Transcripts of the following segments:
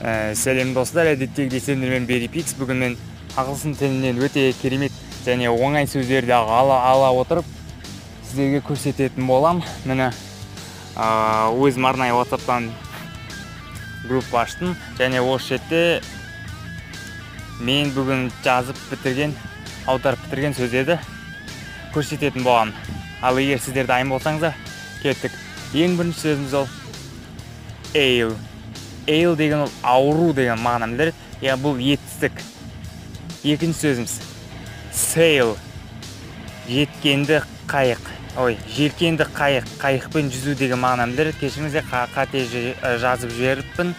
Сәлем достар, әдеттегідей сендермен Берипикс. Бүгін мен ағылшын тілінен өте керемет және оңай сөздерді ала отырып сіздерге көрсететін болам. Міне өзім арнайы WhatsApp-тан группа аштым және осы жерде мен бүгін жазып бітірген, аударып бітірген сөздерді көрсететін болам. Ал егер сіздер дайын болсаңыздар, кеттік. Ең бірінші сөзіміз ол ale. Ale деген ол ауру деген мағынаны білдіреді. Яғни бұл етістік. Екінші сөзіміз sail. Желкенді қайық, қайықпен жүзу деген мағынаны білдіреді. Кешіріңіздер, қате жазып жіберіппін.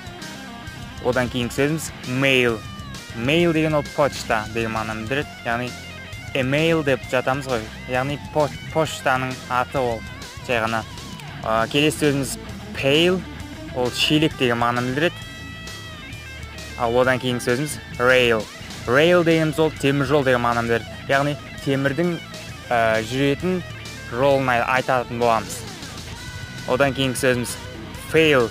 Одан кейінгі сөзіміз mail. Mail деген ол почта деген мағынаны білдіреді. Яғни email деп жатамыз ғой. Яғни поштаның аты ол. Жай ғана. Келесі сөзіміз pail. Ол шелек деген мағынаны білдіреді. Ал одан кейінгі сөзіміз rail. Rail дегеніміз ол темір жол деген мағынаны білдіреді. Яғни темірдің жүретін жолын айтатын боламыз. Одан кейінгі сөзіміз fail.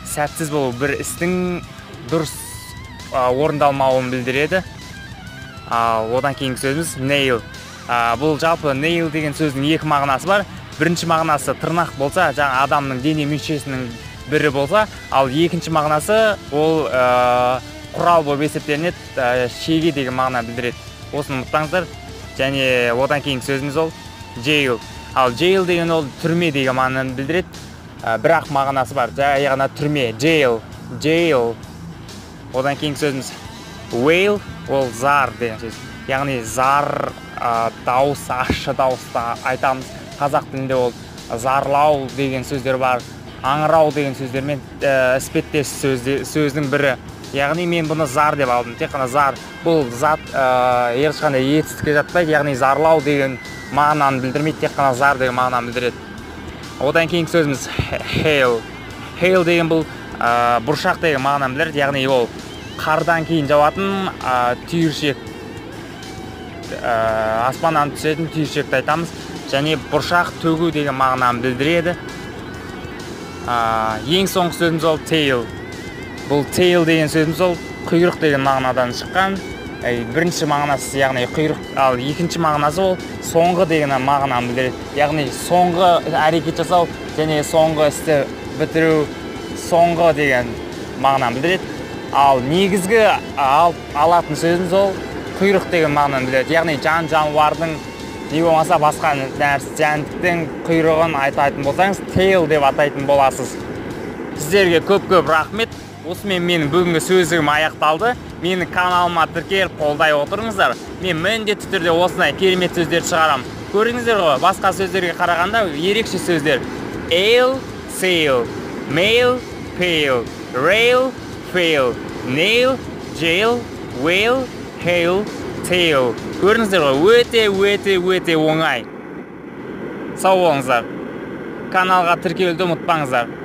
Сәтсіз болу, бір істің дұрыс орындалмауын білдіреді. Одан кейінгі сөзіміз nail. Бұл жалпы nail деген сөздің екі мағынасы бар. Бірінші мағынасы тырнақ болса, жаңа адамның дене мүшесінің бірі болса, ал екінші мағынасы ол құрал болып есептелінеді, шеге деген мағына білдіреді. Осыны ұмытпаңыздар. Және одан кейінгі сөзіміз ол jail. Ал jail деген ол түрме деген мағынаны білдіреді. Бірақ мағынасы бар. Жай ғана түрме, jail. Одан кейінгі сөзіміз wail, ол зар деген сөз. Яғни зар, дауыс, ащы дауыста айтамыз. Қазақ тілінде ол зарлау деген сөздер бар. Аңырау деген сөздермен іспеттес сөздің бірі. Яғни мен бұны зар деп алдым. Тек қана зар. Бұл зат ешқандай етістікке жатпайды. Яғни зарлау деген мағынаны білдірмейді. Тек қана зар деген мағынаны білдіреді. Одан кейінгі сөзіміз hail. Hail деген бұл бұршақ деген мағынаны білдіреді. Яғни ол қардан кейін жауатын түйіршек. Аспаннан түсетін түйіршекті айтамыз. Және бұршақ төгу деген мағынаны білдіреді. Ең соңғы сөзіміз ол tail. Бұл tail деген сөзіміз ол құйрық деген мағынадан шыққан. Бірінші мағынасы яғни құйрық, ал екінші мағынасы ол соңғы деген мағынаны білдіреді. Яғни соңғы әрекет жасау және соңғы істі бітіру, соңғы деген мағынаны білдіреді. Ал негізгі алатын сөзіміз ол құйрық деген мағынаны білдіреді. Яғни жануардың не болмаса басқа жәндіктің құйрығын айтатын болсаңыз, tail деп атайтын боласыз. Сіздерге көп рахмет. Осымен менің бүгінгі сөзім аяқталды. Менің каналыма тіркеліп қолдай отырыңыздар. Мен міндетті түрде осындай керемет сөздер шығарам. Көрдіңіздер ғой, басқа сөздерге қарағанда ерекше сөздер. Ale, sail, mail, pail, rail, fail, nail, jail, wail, hail, tail. Көрдіңіздер ғой, өте оңай. Сау болыңыздар. Каналға тіркелуді ұмытпаңыздар.